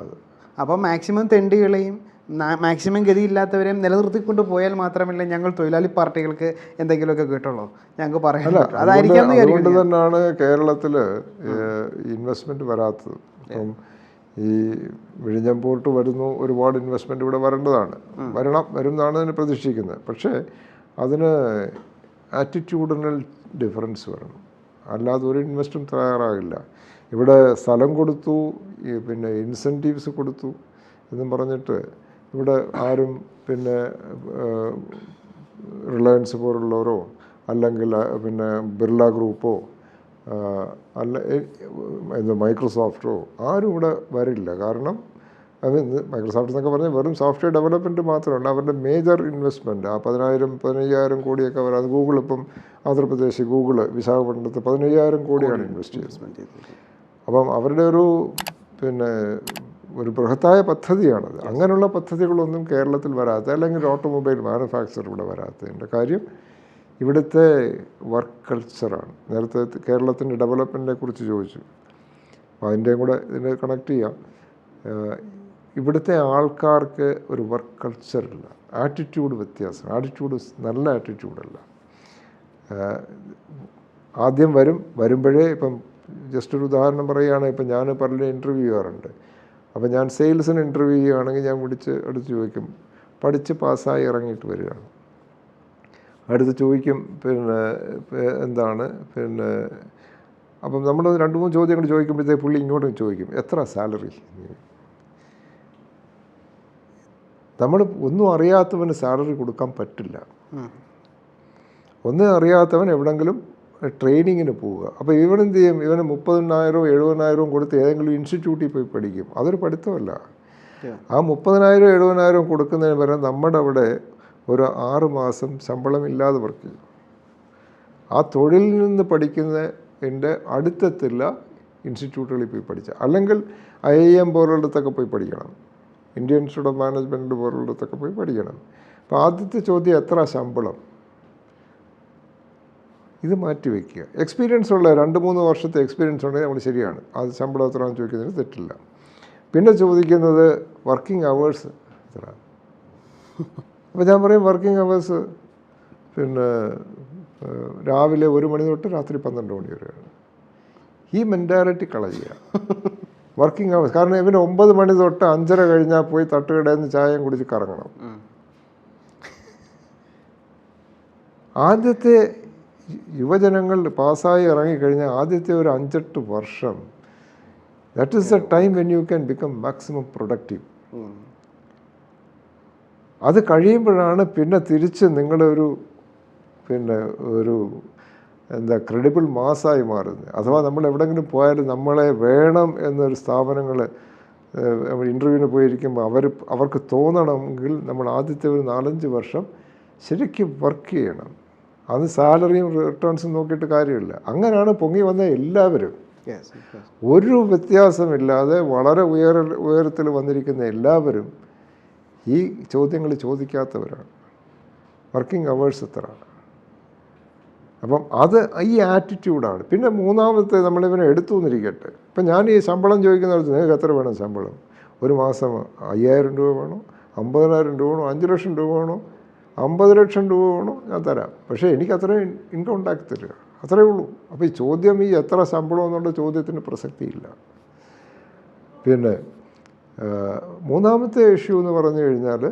അപ്പോൾ മാക്സിമം തെണ്ടികളെയും മാക്സിമം ഗതിയില്ലാത്തവരെയും നിലനിർത്തിക്കൊണ്ട് പോയാൽ മാത്രമല്ല ഞങ്ങൾ തൊഴിലാളി പാർട്ടികൾക്ക് എന്തെങ്കിലുമൊക്കെ കിട്ടുള്ളൂ. ഞങ്ങൾക്ക് പറയാൻ അതായിരിക്കാം. അതുകൊണ്ട് തന്നെയാണ് കേരളത്തിൽ ഇൻവെസ്റ്റ്മെൻറ്റ് വരാത്തത്. ഇപ്പം ഈ വിഴിഞ്ഞം പോർട്ട് വരുന്നു, ഒരുപാട് ഇൻവെസ്റ്റ്മെൻറ്റ് ഇവിടെ വരേണ്ടതാണ്, വരുന്നതാണ് അതിന് പ്രതീക്ഷിക്കുന്നത്. പക്ഷേ അതിന് ആറ്റിറ്റ്യൂഡിനൽ ഡിഫറൻസ് വരണം, അല്ലാതെ ഒരു ഇൻവെസ്റ്റും തയ്യാറാകില്ല. ഇവിടെ സ്ഥലം കൊടുത്തു, പിന്നെ ഇൻസെൻറ്റീവ്സ് കൊടുത്തു എന്നും പറഞ്ഞിട്ട് ഇവിടെ ആരും പിന്നെ റിലയൻസ് പോലുള്ളവരോ അല്ലെങ്കിൽ പിന്നെ ബിർള ഗ്രൂപ്പോ എന്താ മൈക്രോസോഫ്റ്റോ ആരും ഇവിടെ വരില്ല. കാരണം അത് മൈക്രോസോഫ്റ്റ് എന്നൊക്കെ പറഞ്ഞാൽ വെറും സോഫ്റ്റ്വെയർ ഡെവലപ്മെൻറ്റ് മാത്രമല്ല, അവരുടെ മേജർ ഇൻവെസ്റ്റ്മെൻറ്റ് ആ 15,000 കോടിയൊക്കെ വരാം. അത് ഗൂഗിൾ ഇപ്പം ആന്ധ്രാപ്രദേശ് ഗൂഗിള് വിശാഖപട്ടണത്ത് 15,000 കോടിയാണ് ഇൻവെസ്റ്റ് ചെയ്യുന്നത്. അപ്പം അവരുടെ ഒരു പിന്നെ ഒരു ബൃഹത്തായ പദ്ധതിയാണത്. അങ്ങനെയുള്ള പദ്ധതികളൊന്നും കേരളത്തിൽ വരാത്ത, അല്ലെങ്കിൽ ഓട്ടോമൊബൈൽ മാനുഫാക്ചർ ഇവിടെ വരാത്തതിൻ്റെ കാര്യം ഇവിടുത്തെ വർക്ക് കൾച്ചറാണ്. നേരത്തെ കേരളത്തിൻ്റെ ഡെവലപ്മെൻറ്റിനെ കുറിച്ച് ചോദിച്ചു, അപ്പോൾ അതിൻ്റെയും കൂടെ ഇതിനെ കണക്ട് ചെയ്യാം. ഇവിടുത്തെ ആൾക്കാർക്ക് ഒരു വർക്ക് കൾച്ചറില്ല, ആറ്റിറ്റ്യൂഡ് വ്യത്യാസം. ആറ്റിറ്റ്യൂഡ് നല്ല ആറ്റിറ്റ്യൂഡല്ല. ആദ്യം വരുമ്പോഴേ ഇപ്പം ജസ്റ്റ് ഒരു ഉദാഹരണം പറയുകയാണ്, ഇപ്പം ഞാൻ പലരും ഇൻ്റർവ്യൂ ചെയ്യാറുണ്ട്. അപ്പോൾ ഞാൻ സെയിൽസിന് ഇൻ്റർവ്യൂ ചെയ്യുകയാണെങ്കിൽ ഞാൻ അടുത്ത് ചോദിക്കും, പഠിച്ച് പാസ്സായി ഇറങ്ങിയിട്ട് വരികയാണ്. അടുത്ത് ചോദിക്കും പിന്നെ എന്താണ് പിന്നെ, അപ്പം നമ്മൾ 2-3 ചോദ്യങ്ങൾ ചോദിക്കുമ്പോഴത്തേക്ക് പുള്ളി ഇങ്ങോട്ടും ചോദിക്കും എത്ര സാലറി. നമ്മൾ ഒന്നും അറിയാത്തവന് സാലറി കൊടുക്കാൻ പറ്റില്ല. ഒന്നും അറിയാത്തവൻ എവിടെങ്കിലും ട്രെയിനിങ്ങിന് പോവുക. അപ്പോൾ ഇവനെന്ത് ചെയ്യും? ഇവന് 30,000 70,000 കൊടുത്ത് ഏതെങ്കിലും ഇൻസ്റ്റിറ്റ്യൂട്ടിൽ പോയി പഠിക്കും. അതൊരു പഠിത്തമല്ല. ആ 30,000 70,000 കൊടുക്കുന്നതിന് പകരം നമ്മുടെ അവിടെ ഒരു 6 മാസം ശമ്പളമില്ലാതെ വർക്ക് ചെയ്യും. ആ തൊഴിലിൽ നിന്ന് പഠിക്കുന്നതിൻ്റെ അടുത്തെത്തില്ല ഇൻസ്റ്റിറ്റ്യൂട്ടുകളിൽ പോയി പഠിച്ച, അല്ലെങ്കിൽ IIM പോലുള്ളിടത്തൊക്കെ പോയി പഠിക്കണം, ഇന്ത്യൻ ഇൻസ്റ്റിറ്റ്യൂട്ട് ഓഫ് മാനേജ്മെൻറ്റ് പോലുള്ളിടത്തൊക്കെ പോയി പഠിക്കണം. അപ്പോൾ ആദ്യത്തെ ചോദ്യം എത്ര ശമ്പളം, ഇത് മാറ്റി വയ്ക്കുക. എക്സ്പീരിയൻസ് ഉള്ള 2-3 വർഷത്തെ എക്സ്പീരിയൻസ് ഉണ്ടെങ്കിൽ നമ്മൾ ശരിയാണ്, അത് ശമ്പളം എത്രയാണെന്ന് ചോദിക്കുന്നതിന് തെറ്റില്ല. പിന്നെ ചോദിക്കുന്നത് വർക്കിംഗ് അവേഴ്സ് എത്ര. അപ്പോൾ ഞാൻ പറയും വർക്കിംഗ് അവേഴ്സ് പിന്നെ രാവിലെ 1 മണി തൊട്ട് രാത്രി 12 മണി വരെയാണ്. ഈ മെൻറ്റാലിറ്റി കളയുക. വർക്കിംഗ് അവേഴ്സ്, കാരണം ഇവന് 9 മണി തൊട്ട് 5:30 കഴിഞ്ഞാൽ പോയി തട്ടുകടയിൽ നിന്ന് ചായയും കുടിച്ച് കറങ്ങണം. ആദ്യത്തെ യുവജനങ്ങൾ പാസ്സായി ഇറങ്ങിക്കഴിഞ്ഞാൽ ആദ്യത്തെ ഒരു 5-8 വർഷം, that is the time when you can become maximum productive. അത് കഴിയുമ്പോഴാണ് പിന്നെ തിരിച്ച് നിങ്ങളൊരു പിന്നെ ഒരു എന്താ ക്രെഡിബിൾ മാസായി മാറുന്നത്. അഥവാ നമ്മൾ എവിടെയെങ്കിലും പോയാലും നമ്മളെ വേണം എന്നൊരു സ്ഥാപനങ്ങൾ ഇൻ്റർവ്യൂവിന് പോയിരിക്കുമ്പോൾ അവർക്ക് തോന്നണമെങ്കിൽ നമ്മൾ ആദ്യത്തെ ഒരു 4-5 വർഷം ശരിക്കും വർക്ക് ചെയ്യണം. അത് സാലറിയും റിട്ടേൺസും നോക്കിയിട്ട് കാര്യമില്ല. അങ്ങനെയാണ് പൊങ്ങി വന്ന എല്ലാവരും. ഒരു വ്യത്യാസമില്ലാതെ വളരെ ഉയരത്തിൽ വന്നിരിക്കുന്ന എല്ലാവരും ഈ ചോദ്യങ്ങൾ ചോദിക്കാത്തവരാണ്. വർക്കിംഗ് അവേഴ്സ് എത്ര. അപ്പം അത് ഈ ആറ്റിറ്റ്യൂഡാണ്. പിന്നെ മൂന്നാമത്തെ, നമ്മളിവനെ എടുത്തു എന്നിരിക്കട്ടെ, ഇപ്പം ഞാൻ ഈ ശമ്പളം ചോദിക്കുന്നവർക്ക് നിങ്ങൾക്ക് എത്ര വേണം ശമ്പളം? ഒരു മാസം 5,000 രൂപ വേണോ, 50,000 രൂപ വേണോ, 5 ലക്ഷം രൂപ വേണോ, 50 ലക്ഷം രൂപ വേണോ, ഞാൻ തരാം. പക്ഷേ എനിക്ക് അത്രയും ഇൻകം ഉണ്ടാക്കി തരിക, അത്രയേ ഉള്ളൂ. അപ്പോൾ ഈ ചോദ്യം, ഈ എത്ര ശമ്പളം എന്നുള്ള ചോദ്യത്തിന് പ്രസക്തിയില്ല. പിന്നെ മൂന്നാമത്തെ ഇഷ്യൂ എന്ന് പറഞ്ഞു കഴിഞ്ഞാൽ,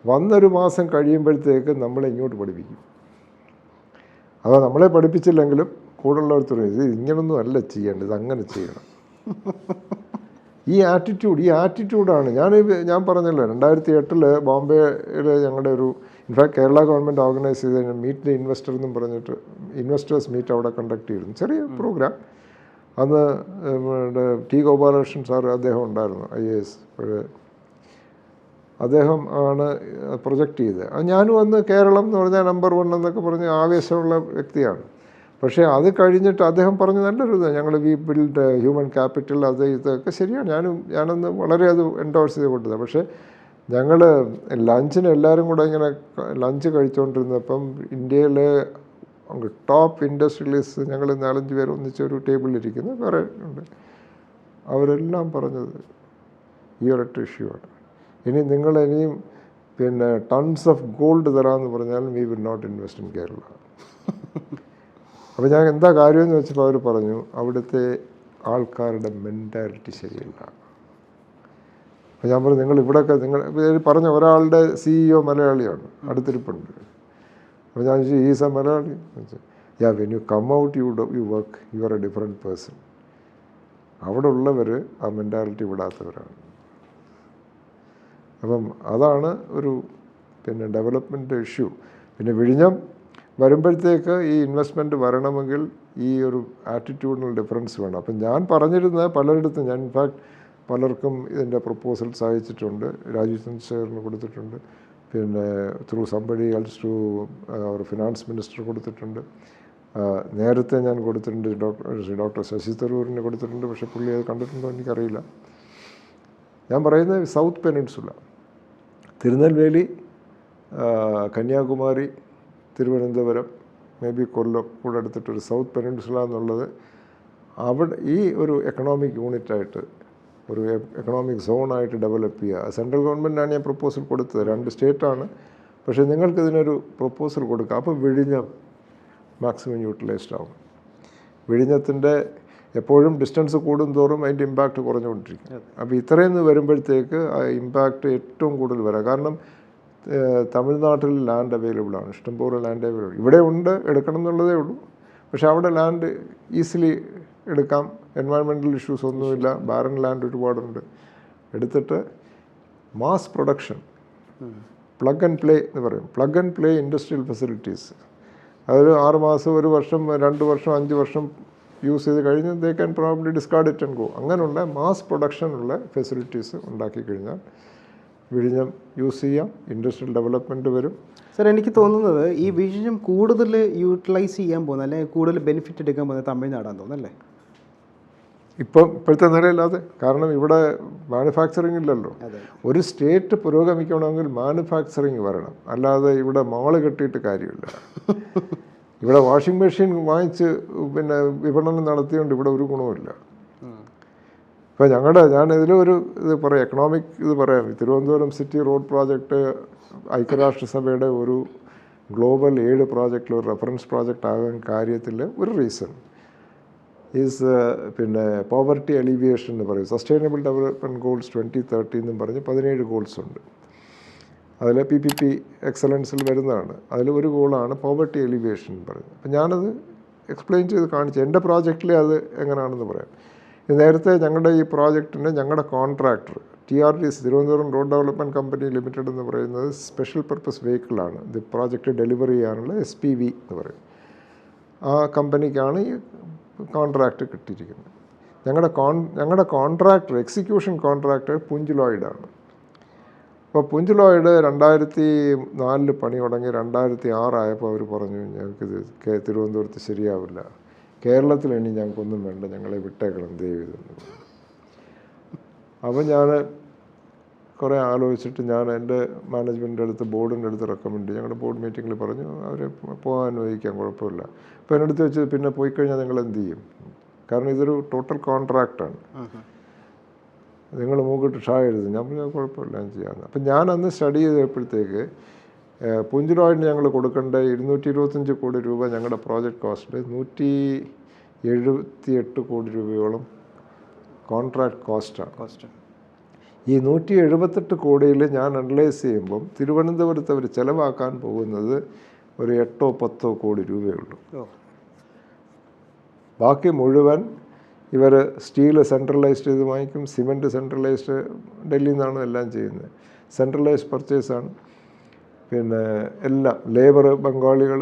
വന്നൊരു മാസം കഴിയുമ്പോഴത്തേക്ക് നമ്മളെ ഇങ്ങോട്ട് പഠിപ്പിക്കും. അതാ നമ്മളെ പഠിപ്പിച്ചില്ലെങ്കിലും കൂടുള്ളവർ ഇത് ഇങ്ങനൊന്നും അല്ല ചെയ്യേണ്ടത്, ഇത് അങ്ങനെ ചെയ്യണം. ഈ ആറ്റിറ്റ്യൂഡാണ്. ഞാൻ പറഞ്ഞല്ലോ, 2008 ബോംബെയിൽ ഞങ്ങളുടെ ഒരു, ഇൻഫാക്ട് കേരള ഗവൺമെൻറ് ഓർഗനൈസ് ചെയ്ത മീറ്റ് ദി ഇൻവെസ്റ്റർ എന്നും പറഞ്ഞിട്ട് ഇൻവെസ്റ്റേഴ്സ് മീറ്റ് അവിടെ കണ്ടക്ട് ചെയ്തിരുന്നു. ചെറിയ പ്രോഗ്രാം. അന്ന് ടി ഗോപാലകൃഷ്ണൻ സാർ അദ്ദേഹം ഉണ്ടായിരുന്നു, IAS. അദ്ദേഹം ആണ് പ്രൊജക്റ്റ് ചെയ്തത്. അത് ഞാനും അന്ന് കേരളം എന്ന് പറഞ്ഞാൽ നമ്പർ 1 എന്നൊക്കെ പറഞ്ഞ് ആവേശമുള്ള വ്യക്തിയാണ്. പക്ഷേ അത് കഴിഞ്ഞിട്ട് അദ്ദേഹം പറഞ്ഞ നല്ലൊരു ഇത്, ഞങ്ങൾ വി ബിൽഡ് ഹ്യൂമൻ ക്യാപിറ്റൽ, അത് ഇതൊക്കെ ശരിയാണ്, ഞാനൊന്ന് വളരെ അത് എൻഡോഴ്സ് ചെയ്ത് കൊണ്ടത്. പക്ഷേ ഞങ്ങൾ ലഞ്ചിന് എല്ലാവരും കൂടെ ഇങ്ങനെ ലഞ്ച് കഴിച്ചുകൊണ്ടിരുന്നപ്പം ഇന്ത്യയിലെ ടോപ്പ് ഇൻഡസ്ട്രിയലിസ്റ്റ് ഞങ്ങൾ 4-5 പേർ ഒന്നിച്ചൊരു ടേബിളിലിരിക്കുന്നു, വേറെ ഉണ്ട്. അവരെല്ലാം പറഞ്ഞത് ഈ ഒരൊറ്റ ഇഷ്യൂ ആണ്. ഇനി നിങ്ങളിനിയും പിന്നെ ടൺസ് ഓഫ് ഗോൾഡ് തരാമെന്ന് പറഞ്ഞാലും we will not invest in Kerala. അപ്പോൾ ഞാൻ എന്താ കാര്യമെന്ന് വെച്ചപ്പോൾ അവർ പറഞ്ഞു അവിടുത്തെ ആൾക്കാരുടെ മെൻറ്റാലിറ്റി ശരിയല്ല. അപ്പോൾ ഞാൻ പറഞ്ഞു നിങ്ങൾ ഇവിടെയൊക്കെ നിങ്ങൾ പറഞ്ഞ ഒരാളുടെ CEO മലയാളിയാണ്, അടുത്തിരിപ്പുണ്ട്. അപ്പോൾ ഞാൻ ചോദിച്ചു is a Malayali? Ya when you come out you work you are a different person. അവിടെ ഉള്ളവർ ആ മെൻറ്റാലിറ്റി വിടാത്തവരാണ്. അപ്പം അതാണ് ഒരു പിന്നെ ഡെവലപ്മെൻറ്റ് ഇഷ്യൂ. പിന്നെ വിഴിഞ്ഞം വരുമ്പോഴത്തേക്ക് ഈ ഇൻവെസ്റ്റ്മെൻറ്റ് വരണമെങ്കിൽ ഈ ഒരു ആറ്റിറ്റ്യൂഡിനൽ ഡിഫറൻസ് വേണം. അപ്പം ഞാൻ പറഞ്ഞിരുന്ന പലയിടത്തും, ഞാൻ ഇൻഫാക്ട് പലർക്കും ഇതിൻ്റെ പ്രപ്പോസൽസ് അയച്ചിട്ടുണ്ട്, രാജീവ് ചന്ദ്രശേഖറിന് കൊടുത്തിട്ടുണ്ട്, പിന്നെ ത്രൂ സംബഡി എൽസ് ടു അവർ ഫിനാൻസ് മിനിസ്റ്റർ കൊടുത്തിട്ടുണ്ട്, നേരത്തെ ഞാൻ കൊടുത്തിട്ടുണ്ട് ഡോക്ടർ ശശി തരൂരിന് കൊടുത്തിട്ടുണ്ട്. പക്ഷേ പുള്ളി അത് കണ്ടിട്ടുണ്ടോ എനിക്കറിയില്ല. ഞാൻ പറയുന്നത് south peninsula, Tirunelveli, Kanyakumari, Thiruvananthapuram, may be Kollam കൂടെ എടുത്തിട്ടൊരു സൗത്ത് പെനിൻസുല എന്നുള്ളത്, അവിടെ ഈ ഒരു എക്കണോമിക് യൂണിറ്റായിട്ട്, ഒരു എക്കണോമിക് സോണായിട്ട് ഡെവലപ്പ് ചെയ്യുക. സെൻട്രൽ ഗവൺമെൻറ്റാണ് ഞാൻ പ്രപ്പോസൽ കൊടുത്തത്, 2 സ്റ്റേറ്റാണ്. പക്ഷേ നിങ്ങൾക്കിതിനൊരു പ്രപ്പോസൽ കൊടുക്കാം. അപ്പോൾ വിഴിഞ്ഞം മാക്സിമം യൂട്ടിലൈസ്ഡ് ആവും. വിഴിഞ്ഞത്തിൻ്റെ എപ്പോഴും ഡിസ്റ്റൻസ് കൂടും തോറും അതിൻ്റെ ഇമ്പാക്റ്റ് കുറഞ്ഞുകൊണ്ടിരിക്കും. അപ്പോൾ ഇത്രയും വരുമ്പോഴത്തേക്ക് ആ ഇമ്പാക്റ്റ് ഏറ്റവും കൂടുതൽ വരാം. കാരണം തമിഴ്നാട്ടിൽ ലാൻഡ് അവൈലബിൾ ആണ്, ഇഷ്ടംപോലെ ലാൻഡ് അവൈലബിൾ ഇവിടെ ഉണ്ട്, എടുക്കണം എന്നുള്ളതേ ഉള്ളൂ. പക്ഷേ അവിടെ ലാൻഡ് ഈസിലി എടുക്കാം, എൻവയൺമെൻറ്റൽ ഇഷ്യൂസ് ഒന്നുമില്ല, ബാരൻ ലാൻഡ് ഒരുപാടുണ്ട്. എടുത്തിട്ട് mass production, plug and play എന്ന് പറയും, plug and play industrial facilities. അതൊരു 6 മാസം, 1 വർഷം, 2 വർഷം, 5 വർഷം യൂസ് ചെയ്ത് കഴിഞ്ഞ് they can probably discard it and go. അങ്ങനെയുള്ള മാസ് പ്രൊഡക്ഷനുള്ള ഫെസിലിറ്റീസ് ഉണ്ടാക്കി കഴിഞ്ഞാൽ വിഴിഞ്ഞം യൂസ് ചെയ്യാം, ഇൻഡസ്ട്രിയൽ ഡെവലപ്മെൻറ്റ് വരും. സാർ, എനിക്ക് തോന്നുന്നത് ഈ വിഴിഞ്ഞം കൂടുതൽ യൂട്ടിലൈസ് ചെയ്യാൻ പോകുന്നത്, അല്ലെങ്കിൽ കൂടുതൽ ബെനിഫിറ്റ് എടുക്കാൻ പോകുന്നത് തമിഴ്നാടാന്ന് തോന്നുന്നല്ലേ ഇപ്പോഴത്തെ നിലയില്ലാതെ. കാരണം ഇവിടെ മാനുഫാക്ചറിങ് ഇല്ലല്ലോ. ഒരു സ്റ്റേറ്റ് പുരോഗമിക്കണമെങ്കിൽ മാനുഫാക്ചറിങ് വരണം, അല്ലാതെ ഇവിടെ മാള് കെട്ടിയിട്ട് കാര്യമില്ല. ഇവിടെ വാഷിംഗ് മെഷീൻ വാങ്ങിച്ച് പിന്നെ വിപണനം നടത്തിയോണ്ട് ഇവിടെ ഒരു ഗുണവുമില്ല. ഇപ്പോൾ ഞാൻ ഇതിലൊരു ഇത് പറയാം, എക്കണോമിക് ഇത് പറയാം. തിരുവനന്തപുരം സിറ്റി റോഡ് പ്രോജക്റ്റ് ഐക്യരാഷ്ട്രസഭയുടെ ഒരു ഗ്ലോബൽ 7 പ്രോജക്റ്റിൽ ഒരു റെഫറൻസ് പ്രോജക്റ്റ് ആകാൻ കാര്യത്തിൽ ഒരു റീസൺ ഈസ് പിന്നെ പോവർട്ടി അലീവിയേഷൻ എന്ന് പറയും. സസ്റ്റൈനബിൾ ഡെവലപ്മെൻറ്റ് ഗോൾസ് 2030 എന്നും പറഞ്ഞ് 17 ഗോൾസ് ഉണ്ട്. അതിൽ PPP എക്സലൻസിൽ വരുന്നതാണ്. അതിൽ ഒരു ഗോളാണ് പോവർട്ടി അലീവിയേഷൻ എന്ന് പറയുന്നത്. അപ്പം ഞാനത് എക്സ്പ്ലെയിൻ ചെയ്ത് കാണിച്ചു, എൻ്റെ പ്രോജക്റ്റിൽ അത് എങ്ങനെയാണെന്ന് പറയാം. നേരത്തെ ഞങ്ങളുടെ ഈ പ്രോജക്റ്റിന് ഞങ്ങളുടെ contractor TRDC, Thiruvananthapuram road development company limited എന്ന് പറയുന്നത് സ്പെഷ്യൽ പർപ്പസ് വെഹിക്കിളാണ്. ഇത് പ്രോജക്റ്റ് ഡെലിവറി ചെയ്യാനുള്ള SPV എന്ന് പറയും. ആ കമ്പനിക്കാണ് ഈ കോൺട്രാക്റ്റ് കിട്ടിയിരിക്കുന്നത്. ഞങ്ങളുടെ കോൺട്രാക്ടർ, എക്സിക്യൂഷൻ കോൺട്രാക്ടർ പുഞ്ച് ലോയിഡാണ്. അപ്പോൾ പുഞ്ച് ലോയിഡ് 2004 പണി തുടങ്ങി 2006 ആയപ്പോൾ അവർ പറഞ്ഞു ഞങ്ങൾക്കിത് തിരുവനന്തപുരത്ത് ശരിയാവില്ല, കേരളത്തിൽ ഇനി ഞങ്ങൾക്കൊന്നും വേണ്ട, ഞങ്ങളെ വിട്ടേക്കണം ദയവിതെന്ന്. അപ്പോൾ ഞാൻ കുറേ ആലോചിച്ചിട്ട് ഞാൻ എൻ്റെ മാനേജ്മെൻറ്റിൻ്റെ അടുത്ത്, ബോർഡിൻ്റെ അടുത്ത് റെക്കമെൻഡ് ചെയ്തു. ഞങ്ങളുടെ ബോർഡ് മീറ്റിങ്ങിൽ പറഞ്ഞു അവരെ പോകാൻ അനുവദിക്കാൻ കുഴപ്പമില്ല. അപ്പോൾ എൻ്റെ അടുത്ത് വെച്ച് പിന്നെ പോയി കഴിഞ്ഞാൽ നിങ്ങൾ എന്ത് ചെയ്യും? കാരണം ഇതൊരു ടോട്ടൽ കോൺട്രാക്റ്റാണ്, നിങ്ങൾ മൂക്കിട്ട് ഷാ എഴുതും. ഞാൻ പറഞ്ഞാൽ കുഴപ്പമില്ല, ഞാൻ ചെയ്യാമെന്ന്. അപ്പം ഞാൻ അന്ന് സ്റ്റഡി ചെയ്തപ്പോഴത്തേക്ക് പുഞ്ച് ലോയിഡിന് ഞങ്ങൾ കൊടുക്കേണ്ട 225 കോടി രൂപ ഞങ്ങളുടെ പ്രോജക്റ്റ് കോസ്റ്റ്, 178 കോടി രൂപയോളം കോൺട്രാക്ട് കോസ്റ്റാണ്. ഈ 178 കോടിയിൽ ഞാൻ അനലൈസ് ചെയ്യുമ്പം തിരുവനന്തപുരത്ത് അവർ ചിലവാക്കാൻ പോകുന്നത് ഒരു 8-10 കോടി രൂപയേ ഉള്ളൂ. ബാക്കി മുഴുവൻ ഇവർ സ്റ്റീൽ സെൻട്രലൈസ്ഡ് ചെയ്ത് വാങ്ങിക്കും, സിമൻറ്റ് സെൻട്രലൈസ്ഡ് ഡൽഹിയിൽ നിന്നാണ് എല്ലാം ചെയ്യുന്നത്, സെൻട്രലൈസ്ഡ് പർച്ചേസാണ്. പിന്നെ എല്ലാം ലേബർ ബംഗാളികൾ,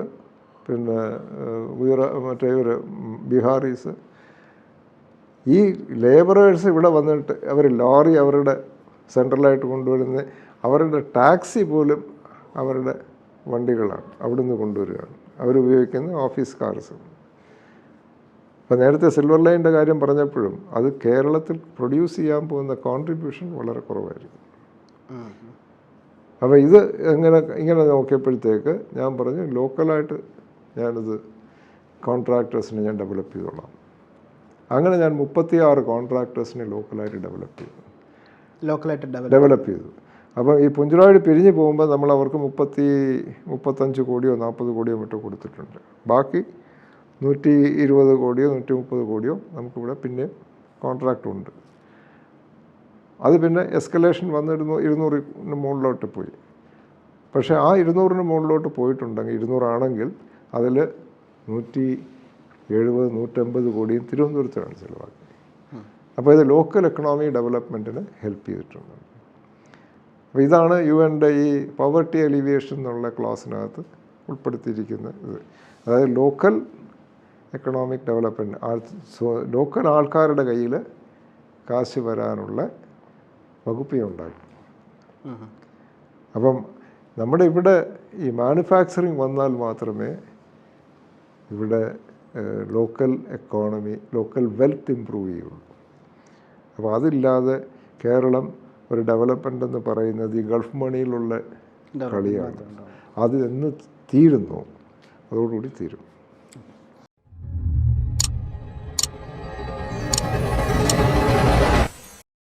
പിന്നെ മറ്റേ ഇവർ ബീഹാറീസ്. ഈ ലേബറേഴ്സ് ഇവിടെ വന്നിട്ട് അവർ ലോറി അവരുടെ സെൻട്രലായിട്ട് കൊണ്ടുവരുന്നത്, അവരുടെ ടാക്സി പോലും അവരുടെ വണ്ടികളാണ്, അവിടെ നിന്ന് കൊണ്ടുവരികയാണ്. അവരുപയോഗിക്കുന്ന ഓഫീസ് കാർസ്. അപ്പോൾ നേരത്തെ സിൽവർ ലൈനിൻ്റെ കാര്യം പറഞ്ഞപ്പോഴും അത് കേരളത്തിൽ പ്രൊഡ്യൂസ് ചെയ്യാൻ പോകുന്ന കോൺട്രിബ്യൂഷൻ വളരെ കുറവായിരിക്കും. അപ്പോൾ ഇത് ഇങ്ങനെ നോക്കിയപ്പോഴത്തേക്ക് ഞാൻ പറഞ്ഞു ലോക്കലായിട്ട് ഞാനിത് കോൺട്രാക്ടേഴ്സിനെ ഞാൻ ഡെവലപ്പ് ചെയ്തോളാം. അങ്ങനെ ഞാൻ 36 കോൺട്രാക്ടേഴ്സിനെ ലോക്കലായിട്ട് ഡെവലപ്പ് ചെയ്തു. അപ്പോൾ ഈ പുഞ്ചിറാട് പിരിഞ്ഞ് പോകുമ്പോൾ നമ്മൾ അവർക്ക് 35 കോടിയോ 40 കോടിയോ മറ്റോ കൊടുത്തിട്ടുണ്ട്. ബാക്കി 120 കോടിയോ 130 കോടിയോ നമുക്കിവിടെ പിന്നെ കോൺട്രാക്റ്റ് ഉണ്ട്. അത് പിന്നെ എസ്കലേഷൻ വന്നിരുന്നു 200-ന് മുകളിലോട്ട് പോയി. പക്ഷേ ആ 200-ന് മുകളിലോട്ട് പോയിട്ടുണ്ടെങ്കിൽ 200 ആണെങ്കിൽ അതിൽ 170-150 കോടിയും തിരുവനന്തപുരത്താണ് ചിലവാക്കി. അപ്പോൾ ഇത് ലോക്കൽ എക്കണോമി ഡെവലപ്മെൻറ്റിന് ഹെൽപ്പ് ചെയ്തിട്ടുണ്ട്. അപ്പോൾ ഇതാണ് UN-ൻ്റെ ഈ പവർട്ടി എലിവിയേഷൻ എന്നുള്ള ക്ലാസ്സിനകത്ത് ഉൾപ്പെടുത്തിയിരിക്കുന്ന ഇത്. അതായത് ലോക്കൽ എക്കണോമിക് ഡെവലപ്മെൻറ്റ്, ലോക്കൽ ആൾക്കാരുടെ കയ്യിൽ കാശ് വരാനുള്ള വകുപ്പ് ഉണ്ടാക്കി. അപ്പം നമ്മുടെ ഇവിടെ ഈ മാനുഫാക്ചറിങ് വന്നാൽ മാത്രമേ ഇവിടെ local economy, local wealth improve ചെയ്യുള്ളൂ. അപ്പോൾ അതില്ലാതെ കേരളം ഒരു ഡെവലപ്മെൻ്റ് എന്ന് പറയുന്നത് ഈ ഗൾഫ് മണിയിലുള്ള കളിയാണ്. അത് എന്ന് തീരുന്നു അതോടുകൂടി തീരും.